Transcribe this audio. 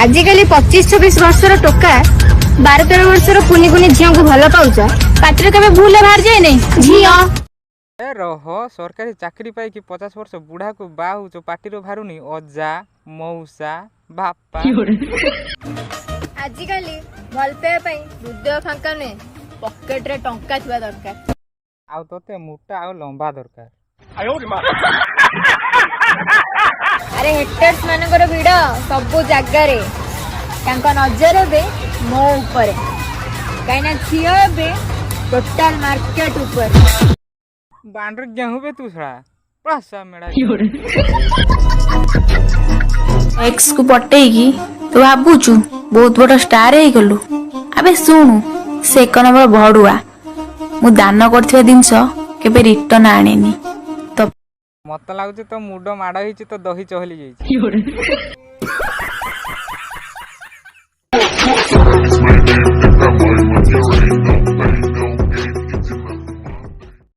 आजिकली 25-26 वर्षर टोका 12-13 वर्षर कुनी कुनी झील को भल पाउछ पात्र केबे भूले बाहर जाए नहीं झील ए रह सरकारी चाकरी पाई कि 50 वर्ष बुढ़ा को बाहु पार्टी बाहरुनी अजा मौसा बापा आजिकली भल पाए पई हृदय फांका ने पॉकेट रे टंका थिबा दरकार आउ तोते मोटा आउ लंबा दरकार। अरे हेटर्स मानकर भिड़ सबु जगार नजर बे मो ऊपर कहीं झील बे टोटाल मार्केट ऊपर बांडर गेहूं बे तू छड़ा प्रासा मेड़ा एक्स को पटेगी तो भावुचु बहुत बड़ स्टार हो गलु। अबे शुणु से 1 नंबर भड़ुआ मु दान करथिबा जिंस केबे रिटर्न आनेनी तो मत लागुच तो मुड माड़ हो तो दही चहली जाइए।